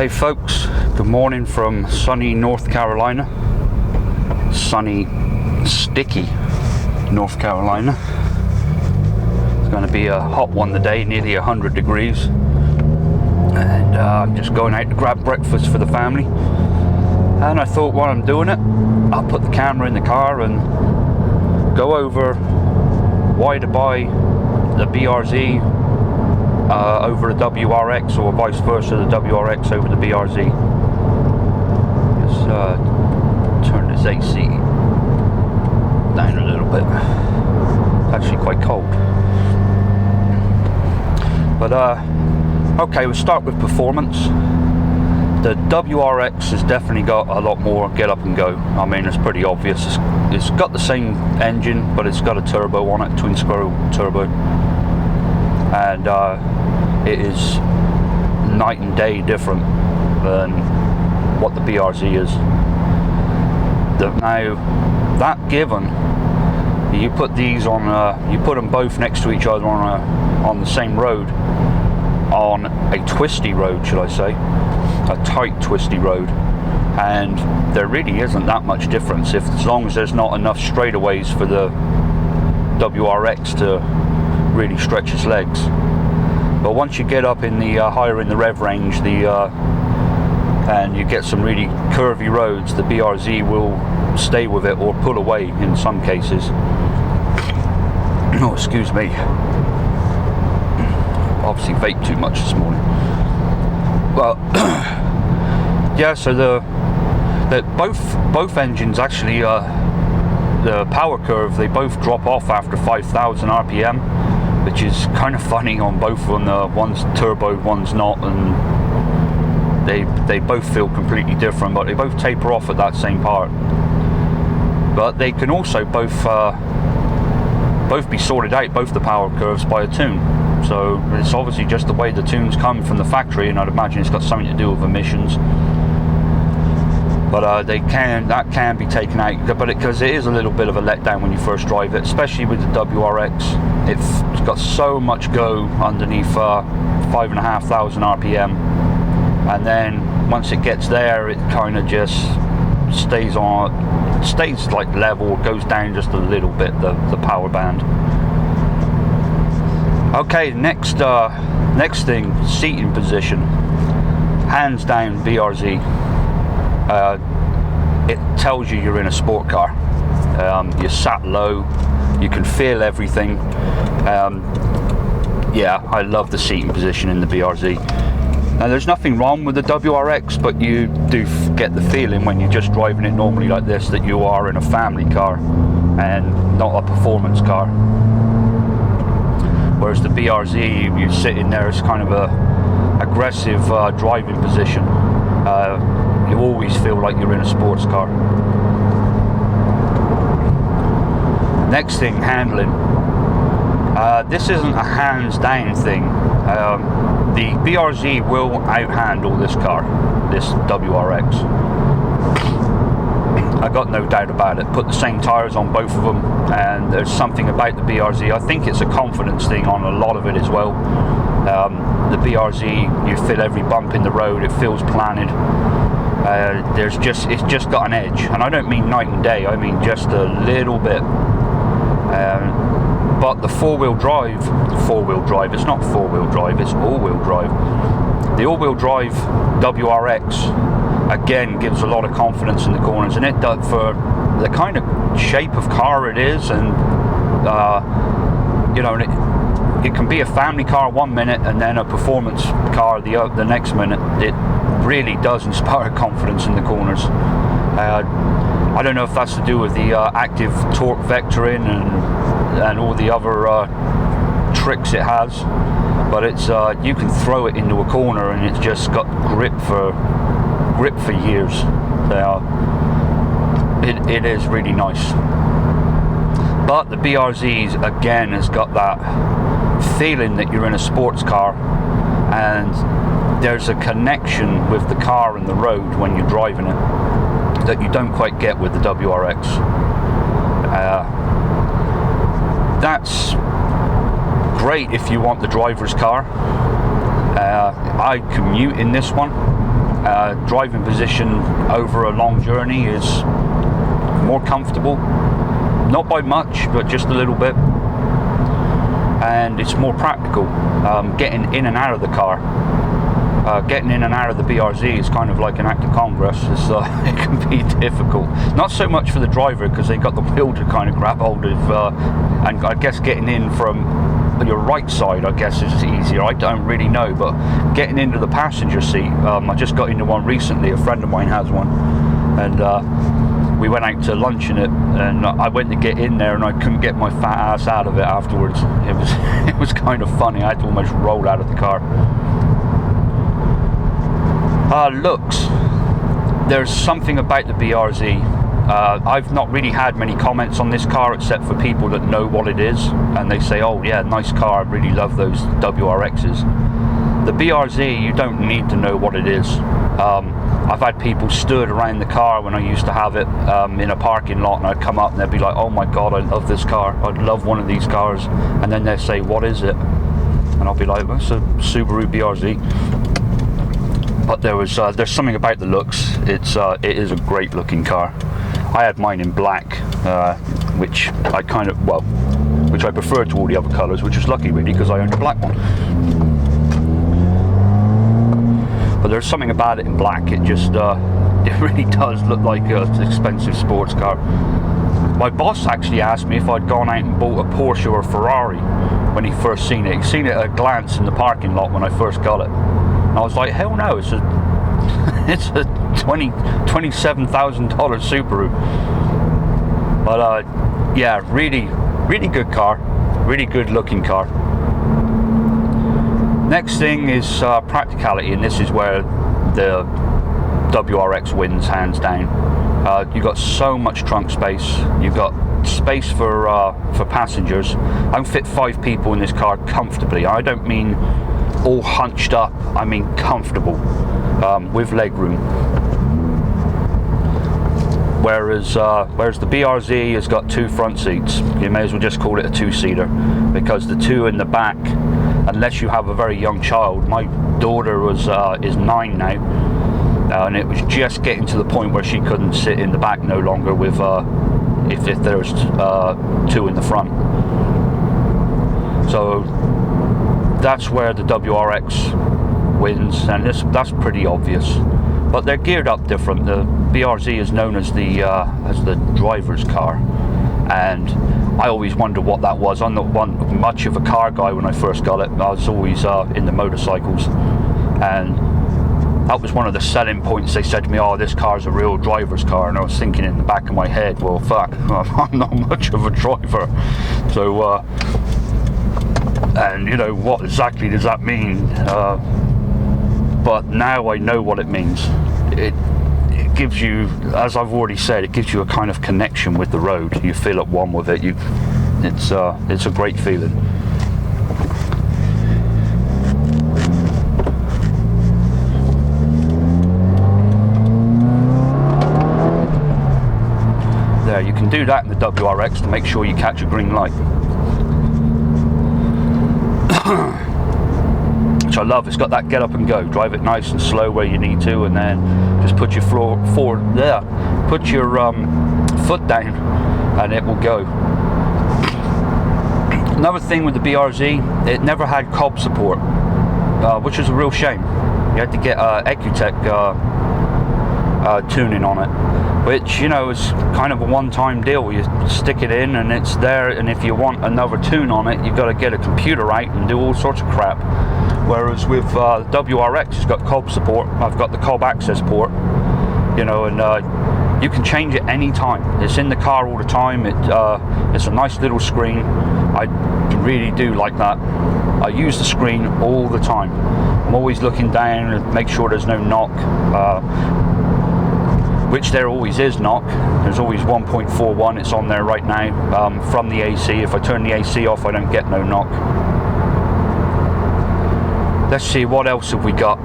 Hey folks, good morning from sunny North Carolina. Sunny, sticky North Carolina. It's going to be a hot one today, nearly 100 degrees. And I'm just going out to grab breakfast for the family. And I thought while I'm doing it, I'll put the camera in the car and go over why to buy the BRZ over the WRX, or vice versa, the WRX over the BRZ. Just turn this AC down a little bit. It's actually quite cold. But okay, we'll start with performance. The WRX has definitely got a lot more get up and go. I mean, it's pretty obvious. It's got the same engine, but it's got a turbo on it, twin scroll turbo. And it is night and day different than what the BRZ is. Now, that given, you put these on, you put them both next to each other on the same road, on a twisty road, should I say, a tight twisty road, and there really isn't that much difference, as long as there's not enough straightaways for the WRX to really stretch its legs. But once you get up in the higher in the rev range, and you get some really curvy roads, the BRZ will stay with it or pull away in some cases. Oh, excuse me. Obviously vaped too much this morning. Well, yeah. So the both engines actually, the power curve, they both drop off after 5,000 RPM, which is kind of funny on both of them. One's turbo, one's not, and they both feel completely different, but they both taper off at that same part. But they can also both be sorted out, both the power curves, by a tune. So it's obviously just the way the tunes come from the factory, and I'd imagine it's got something to do with emissions. But that can be taken out, but because it is a little bit of a letdown when you first drive it, especially with the WRX. It's got so much go underneath 5,500 RPM, and then once it gets there, it kind of just stays like level, goes down just a little bit, the power band. Okay, next thing, seating position. Hands down, BRZ. It tells you you're in a sport car. You're sat low, you can feel everything. Yeah, I love the seating position in the BRZ. Now, there's nothing wrong with the WRX, but you do get the feeling when you're just driving it normally like this that you are in a family car and not a performance car. Whereas the BRZ, you sit in there as kind of a aggressive driving position. You always feel like you're in a sports car. Next thing, handling. This isn't a hands down thing. The BRZ will outhandle this car, this WRX. I got no doubt about it. Put the same tyres on both of them, and there's something about the BRZ. I think it's a confidence thing on a lot of it as well. The BRZ, you feel every bump in the road, it feels planted. It's just got an edge, and I don't mean night and day, I mean just a little bit. But the four-wheel drive, it's not four-wheel drive, it's all-wheel drive. The all-wheel drive WRX, again, gives a lot of confidence in the corners, and it does for the kind of shape of car it is, and you know, it can be a family car one minute and then a performance car the next minute. It really does inspire confidence in the corners. I don't know if that's to do with the active torque vectoring and all the other tricks it has, but it's you can throw it into a corner and it's just got grip for years. It is really nice. But the BRZ again has got that feeling that you're in a sports car, and there's a connection with the car and the road when you're driving it that you don't quite get with the WRX. That's great if you want the driver's car. I commute in this one, Driving position over a long journey is more comfortable, not by much, but just a little bit, and it's more practical. Getting in and out of the car, getting in and out of the BRZ is kind of like an act of Congress. It can be difficult, not so much for the driver because they got the wheel to kind of grab hold of, and I guess getting in from your right side, I guess, is easier. I don't really know, but getting into the passenger seat, I just got into one recently. A friend of mine has one, and we went out to lunch in it, and I went to get in there and I couldn't get my fat ass out of it afterwards. It was kind of funny. I had to almost roll out of the car. Looks. There's something about the BRZ. I've not really had many comments on this car except for people that know what it is, and they say, oh yeah, nice car, I really love those WRXs. The BRZ, you don't need to know what it is. I've had people stood around the car when I used to have it in a parking lot, and I'd come up and they'd be like, oh my god, I love this car, I'd love one of these cars, and then they'd say, what is it? And I'll be like, well, it's a Subaru BRZ. But there's something about the looks. It is a great looking car. I had mine in black, which I which I preferred to all the other colours, which is lucky really because I owned a black one. But there's something about it in black. It just it really does look like an expensive sports car. My boss actually asked me if I'd gone out and bought a Porsche or a Ferrari when he first seen it. He'd seen it at a glance in the parking lot when I first got it. And I was like, hell no, it's a $27,000 Subaru. But yeah, really good car, really good looking car. Next thing is practicality, and this is where the WRX wins hands down. You've got so much trunk space. You've got space for passengers. I can fit 5 people in this car comfortably. I don't mean all hunched up, I mean comfortable, with leg room. Whereas the BRZ has got 2 front seats. You may as well just call it a 2-seater, because the 2 in the back, unless you have a very young child, my daughter is 9 now, and it was just getting to the point where she couldn't sit in the back no longer with if there was 2 in the front. So that's where the WRX wins, and that's pretty obvious. But they're geared up different. The BRZ is known as the driver's car, and I always wonder what that was. I'm not much of a car guy when I first got it. I was always into motorcycles, and that was one of the selling points. They said to me, oh, this car's a real driver's car, and I was thinking in the back of my head, well fuck, I'm not much of a driver, so and you know, what exactly does that mean? But now I know what it means. It gives you, as I've already said, it gives you a kind of connection with the road. You feel at one with it. It's a great feeling. There, you can do that in the WRX to make sure you catch a green light. Which I love. It's got that get up and go. Drive it nice and slow where you need to, and then just put your put your foot down, and it will go. Another thing with the BRZ, it never had cob support, which is a real shame. You had to get Ecutech tuning on it, which, you know, is kind of a one-time deal. You stick it in and it's there, and if you want another tune on it, you've got to get a computer out and do all sorts of crap. Whereas with WRX, it's got cob support. I've got the cob access port, you know, and you can change it any time. It's in the car all the time. It's a nice little screen. I really do like that. I use the screen all the time. I'm always looking down and make sure there's no knock, which there always is knock. There's always 1.41. It's on there right now from the AC. If I turn the AC off, I don't get no knock. Let's see, what else have we got?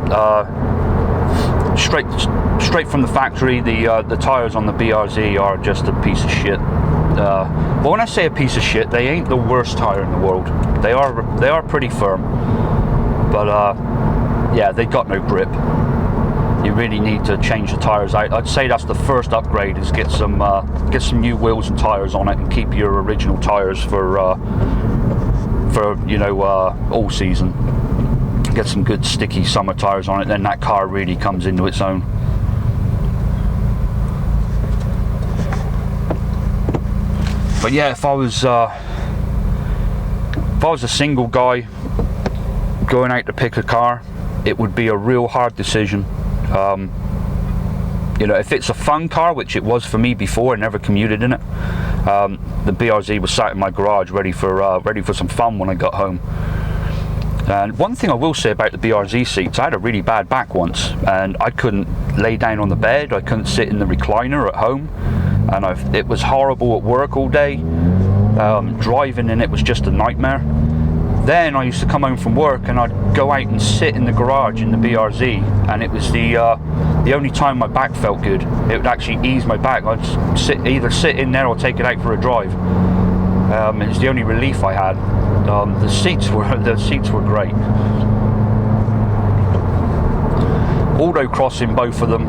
Straight from the factory, the tires on the BRZ are just a piece of shit. But when I say a piece of shit, they ain't the worst tire in the world. They are pretty firm, but yeah, they got no grip. you really need to change the tires out. I'd say that's the first upgrade, is get some new wheels and tires on it, and keep your original tires for you know, all season. Get some good sticky summer tires on it, then that car really comes into its own. But yeah, if I was a single guy going out to pick a car, it would be a real hard decision. You know, if it's a fun car, which it was for me before, I never commuted in it. The BRZ was sat in my garage ready for some fun when I got home. And one thing I will say about the BRZ seats, I had a really bad back once, and I couldn't lay down on the bed, I couldn't sit in the recliner at home, and it was horrible at work all day. Driving in it was just a nightmare. Then I used to come home from work and I'd go out and sit in the garage in the BRZ, and it was the only time my back felt good. It would actually ease my back. I'd either sit in there or take it out for a drive. It was the only relief I had. The seats were great. Autocross in both of them.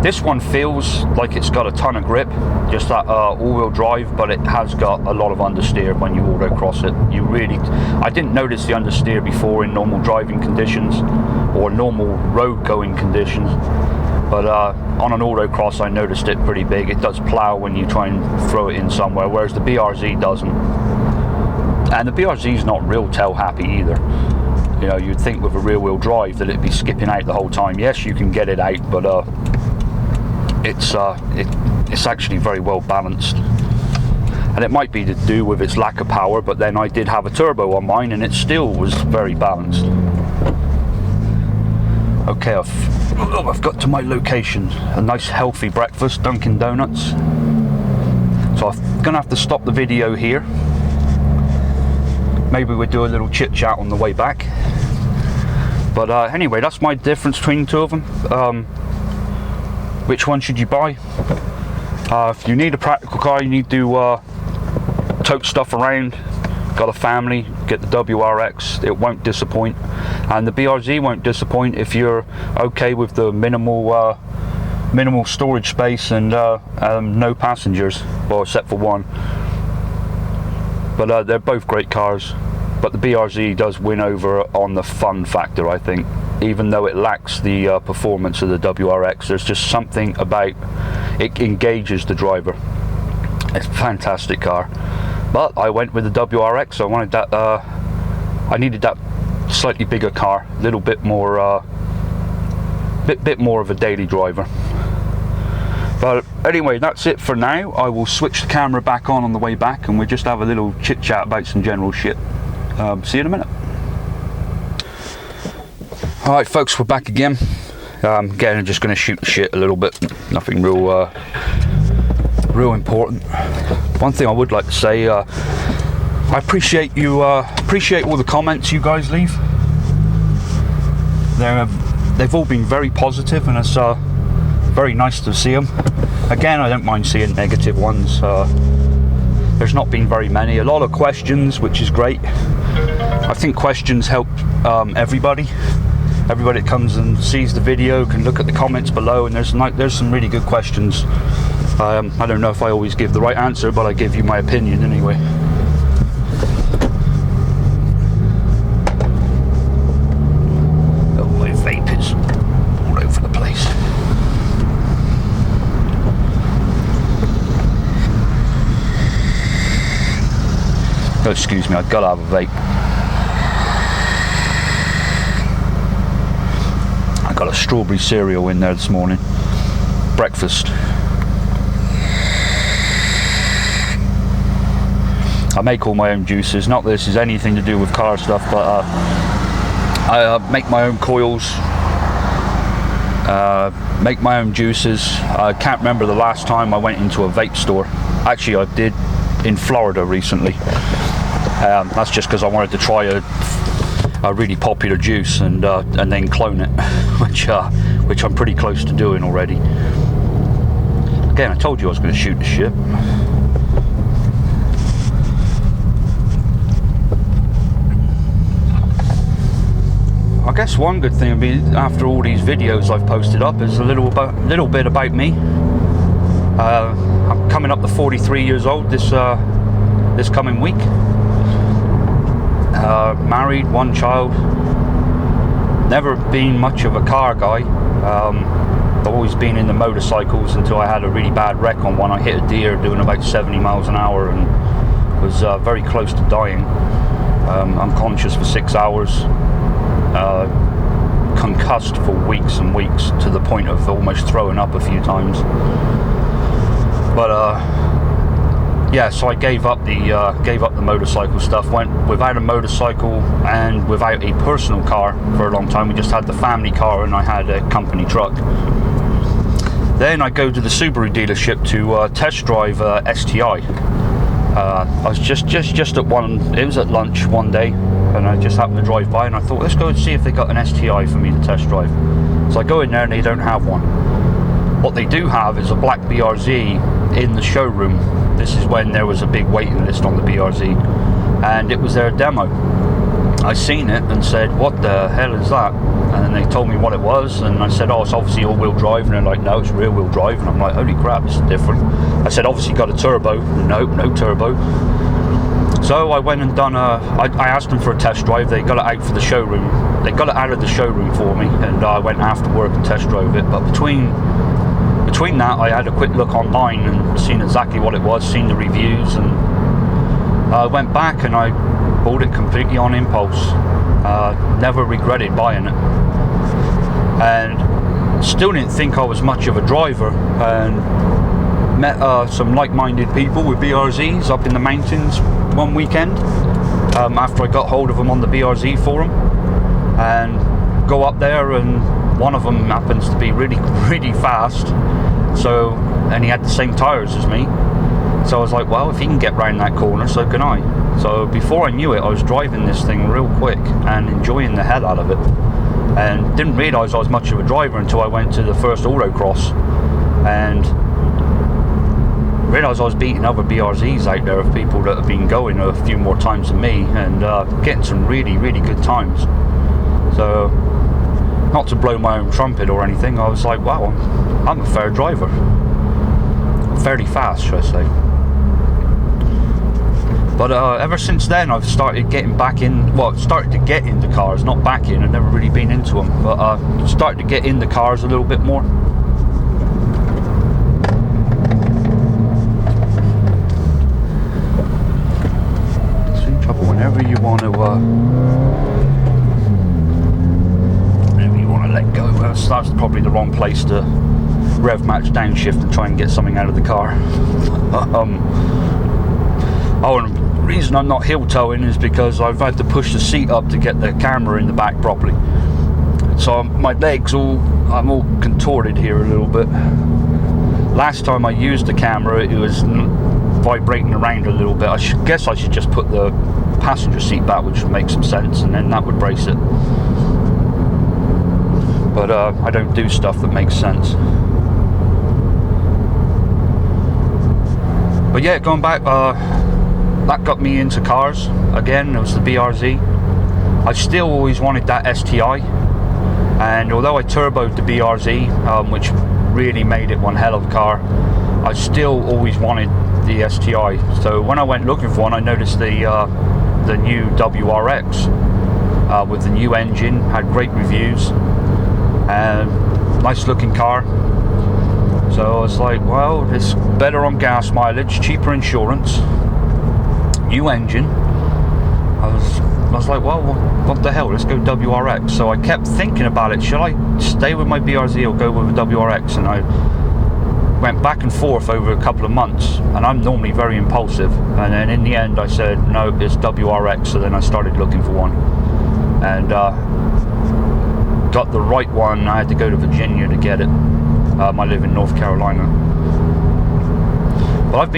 This one feels like it's got a ton of grip, just that all-wheel drive, but it has got a lot of understeer when you autocross it. I didn't notice the understeer before in normal driving conditions or normal road going conditions, but on an autocross I noticed it pretty big. It does plow when you try and throw it in somewhere, whereas the BRZ doesn't. And the BRZ is not real tail happy either. You know, you'd think with a rear-wheel drive that it'd be skipping out the whole time. Yes, you can get it out, but it's actually very well balanced, and it might be to do with its lack of power, but then I did have a turbo on mine and it still was very balanced. Okay, I've got to my location, a nice healthy breakfast, Dunkin' Donuts. So I'm gonna have to stop the video here. Maybe we'll do a little chit chat on the way back, but anyway, that's my difference between the two of them. Which one should you buy? If you need a practical car, you need to tote stuff around, got a family, get the WRX, it won't disappoint. And the BRZ won't disappoint if you're okay with the minimal storage space and no passengers, well, except for one. But they're both great cars, but the BRZ does win over on the fun factor, I think. Even though it lacks the performance of the WRX, there's just something about it engages the driver. It's a fantastic car. But I went with the WRX. I wanted that. I needed that slightly bigger car, a little bit more, bit more of a daily driver. But anyway, that's it for now. I will switch the camera back on the way back, and we'll just have a little chit chat about some general shit. See you in a minute. Alright folks, we're back again. Again, I'm just going to shoot the shit a little bit. Nothing real important. One thing I would like to say, I appreciate all the comments you guys leave. They've all been very positive, and it's very nice to see them. Again, I don't mind seeing negative ones. There's not been very many. A lot of questions, which is great. I think questions help everybody. Everybody that comes and sees the video can look at the comments below, and there's some really good questions. I don't know if I always give the right answer, but I give you my opinion anyway. Oh, my vape is all over the place. Oh, excuse me, I've got to have a vape. I got a strawberry cereal in there this morning. Breakfast. I make all my own juices. Not that this is anything to do with car stuff, but I make my own coils, make my own juices. I can't remember the last time I went into a vape store. Actually, I did in Florida recently. That's just because I wanted to try a really popular juice and then clone it, which I'm pretty close to doing already. Again, I told you I was going to shoot the shit. guess one good thing would be, after all these videos I've posted up, is a little bit about me. I'm coming up to 43 years old this coming week. Married, 1 child. Never been much of a car guy. I've always been into motorcycles until I had a really bad wreck on one. I hit a deer doing about 70 miles an hour and was very close to dying. Unconscious for 6 hours. Concussed for weeks and weeks to the point of almost throwing up a few times. But yeah, so I gave up the motorcycle stuff. Went without a motorcycle and without a personal car for a long time. We just had the family car and I had a company truck. Then I go to the Subaru dealership to test drive STI. I was just at one. It was at lunch one day, and I just happened to drive by, and I thought, let's go and see if they got an STI for me to test drive. So I go in there, and they don't have one. What they do have is a black BRZ in the showroom. This is when there was a big waiting list on the BRZ, and it was their demo. I seen it and said, what the hell is that? And then they told me what it was, and I said, oh, it's obviously all-wheel drive, and they're like, no, it's rear-wheel drive. And I'm like, holy crap, this is different. I said, obviously got a turbo. No turbo. So I went and done I asked them for a test drive. They got it out for the showroom. They got it out of the showroom for me, and I went after work and test drove it. But between that, I had a quick look online and seen exactly what it was, seen the reviews, and I went back and I bought it completely on impulse. Never regretted buying it, and still didn't think I was much of a driver, and met some like-minded people with BRZs up in the mountains one weekend after I got hold of them on the BRZ forum, and go up there, and one of them happens to be really fast, and he had the same tires as me. So I was like, well, if he can get round that corner, so can I. So before I knew it, I was driving this thing real quick and enjoying the hell out of it, and didn't realise I was much of a driver until I went to the first autocross and realised I was beating other BRZs out there of people that have been going a few more times than me, and getting some really good times. So, not to blow my own trumpet or anything, I was like, wow, I'm a fair driver. Fairly fast, should I say. But ever since then, I've started getting back in. Well, started to get into cars, not back in. I've never really been into them, but started to get into cars a little bit more. It's in trouble whenever you want to. Whenever you want to let go, that's probably the wrong place to rev match downshift and try and get something out of the car. And the reason I'm not heel towing is because I've had to push the seat up to get the camera in the back properly. So my legs I'm all contorted here a little bit. Last time I used the camera, it was vibrating around a little bit. I guess I should just put the passenger seat back, which would make some sense, and then that would brace it. But I don't do stuff that makes sense. But yeah, going back, that got me into cars again. It was the BRZ. I still always wanted that STI, and although I turboed the BRZ, which really made it one hell of a car, I still always wanted the STI. So when I went looking for one, I noticed the new WRX with the new engine, had great reviews, and nice looking car. So I was like, well, it's better on gas mileage, cheaper insurance, new engine. I was like, well, what the hell, let's go WRX. So I kept thinking about it, should I stay with my BRZ or go with a WRX? And I went back and forth over a couple of months, and I'm normally very impulsive, and then in the end I said, no, it's WRX. So then I started looking for one, and got the right one. I had to go to Virginia to get it. I live in North Carolina. But I've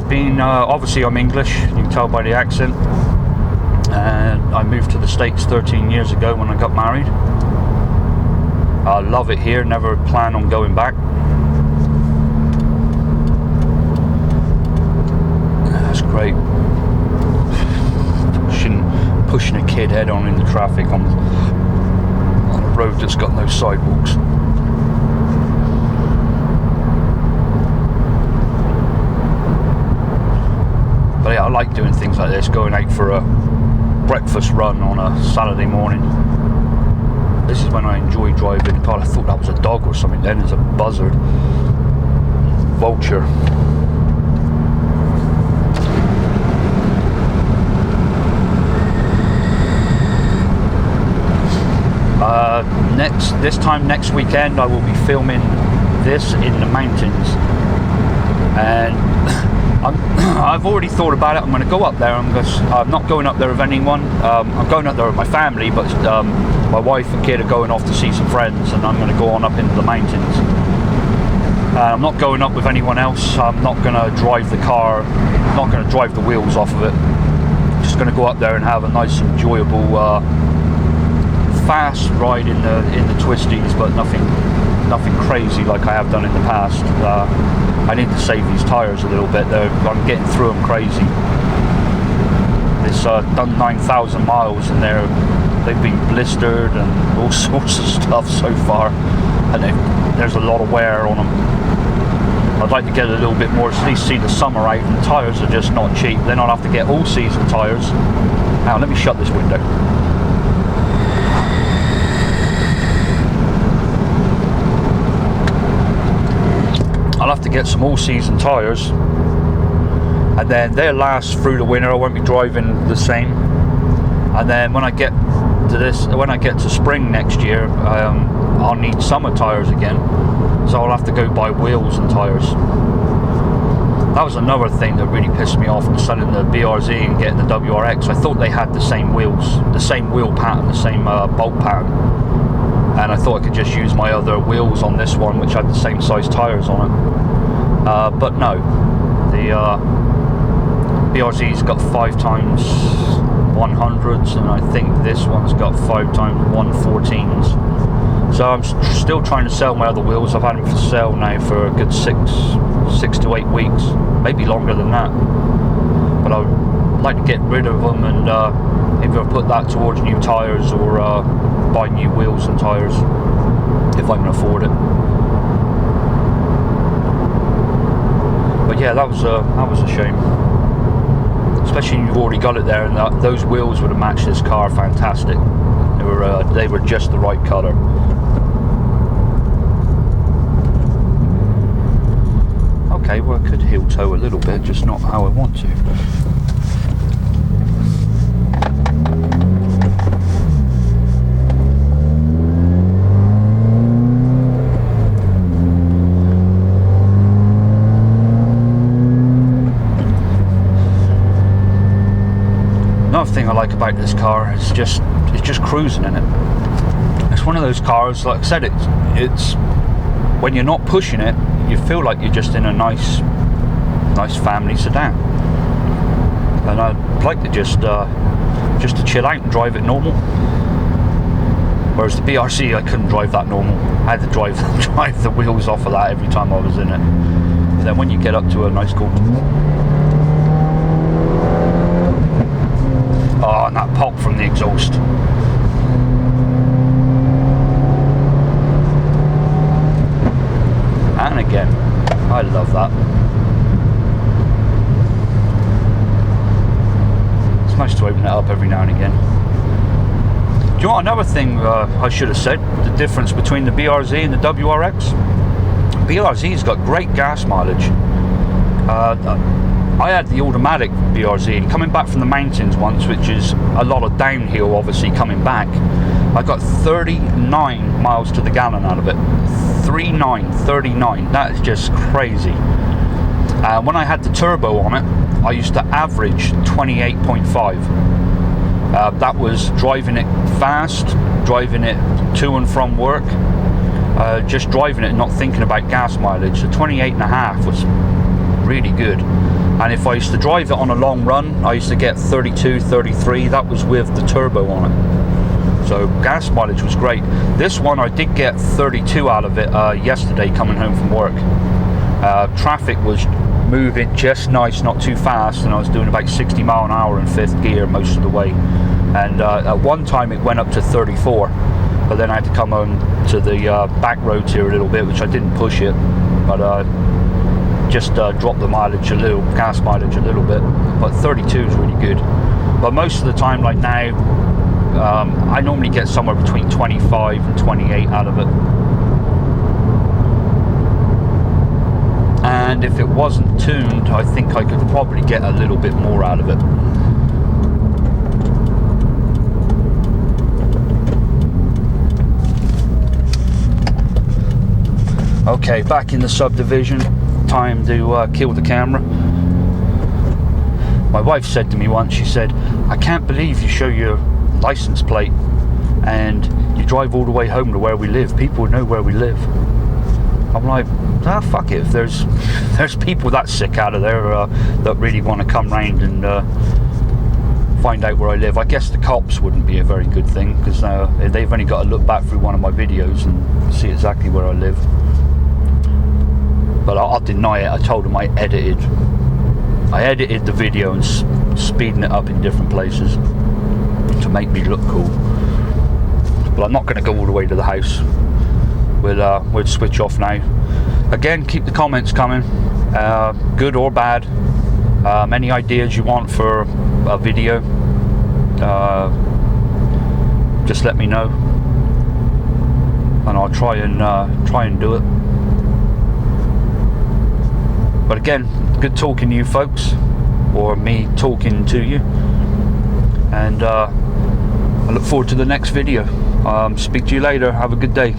been obviously I'm English, you can tell by the accent, and I moved to the States 13 years ago when I got married. I love it here, never plan on going back. That's great. Pushing a kid head on in the traffic. on a road that's got no sidewalks. But yeah, I like doing things like this, going out for a breakfast run on a Saturday morning. This is when I enjoy driving. God, I thought that was a dog or something then. It's a buzzard. Vulture. This time next weekend I will be filming this in the mountains, and I've already thought about it. I'm going to go up there. I'm not going up there with anyone. I'm going up there with my family, but my wife and kid are going off to see some friends, and I'm going to go on up into the mountains. I'm not going up with anyone else. I'm not going to drive the car. I'm not going to drive the wheels off of it. I'm just going to go up there and have a nice, enjoyable, fast ride in the twisties, but nothing crazy like I have done in the past. I need to save these tyres a little bit. I'm getting through them crazy. It's done 9,000 miles and they've been blistered and all sorts of stuff so far, and there's a lot of wear on them. I'd like to get a little bit more, at least see the summer out, and the tyres are just not cheap. Then I'll have to get all season tyres. Now let me shut this window. I'll have to get some all-season tyres, and then they'll last through the winter. I won't be driving the same. And then when I get to spring next year, I'll need summer tyres again, so I'll have to go buy wheels and tyres. That was another thing that really pissed me off in selling the BRZ and getting the WRX. I thought they had the same wheels, the same wheel pattern, the same bolt pattern, and I thought I could just use my other wheels on this one, which had the same size tyres on it. But no, the BRZ's got 5x 100s, and I think this one's got 5x 114s. So I'm still trying to sell my other wheels. I've had them for sale now for a good 6 to 8 weeks, maybe longer than that. But I'd like to get rid of them and either put that towards new tyres or buy new wheels and tyres if I can afford it. But yeah, that was a shame. Especially you've already got it there, and those wheels would have matched this car fantastic. They were just the right colour. Okay, well I could heel toe a little bit, just not how I want to. Another thing I like about this car is just cruising in it. It's one of those cars, like I said, it's when you're not pushing it, you feel like you're just in a nice family sedan. And I'd like to just to chill out and drive it normal. Whereas the BRZ, I couldn't drive that normal. I had to drive the wheels off of that every time I was in it. And then when you get up to a nice cool, oh, and that pop from the exhaust. And again, I love that. It's nice to open it up every now and again. Do you know what, another thing I should have said, the difference between the BRZ and the WRX? BRZ's got great gas mileage. I had the automatic BRZ coming back from the mountains once, which is a lot of downhill obviously coming back. I got 39 miles to the gallon out of it. 39, that is just crazy. When I had the turbo on it, I used to average 28.5. That was driving it fast, driving it to and from work, just driving it, not thinking about gas mileage. So 28.5 was really good. And if I used to drive it on a long run, I used to get 32, 33. That was with the turbo on it. So gas mileage was great. This one I did get 32 out of it yesterday coming home from work. Traffic was moving just nice, not too fast, and I was doing about 60 mile an hour in fifth gear most of the way. And at one time it went up to 34. but then I had to come home to the back roads here a little bit, which I didn't push it, but just dropped the mileage a little, gas mileage a little bit. But 32 is really good. But most of the time, like now, I normally get somewhere between 25 and 28 out of it. And if it wasn't tuned, I think I could probably get a little bit more out of it. Okay, back in the subdivision. Time to kill the camera. My wife said to me once, she said, I can't believe you show your license plate and you drive all the way home to where we live. People know where we live. I'm like, fuck it. If there's people that sick out of there that really want to come round and find out where I live. I guess the cops wouldn't be a very good thing, because they've only got to look back through one of my videos and see exactly where I live. But I'll deny it. I told them I edited the video and speeding it up in different places to make me look cool. But I'm not going to go all the way to the house. We'll switch off now. Again, keep the comments coming, good or bad. Any ideas you want for a video, just let me know, and I'll try and do it. But again, good talking to you folks, or me talking to you, and I look forward to the next video. Speak to you later. Have a good day.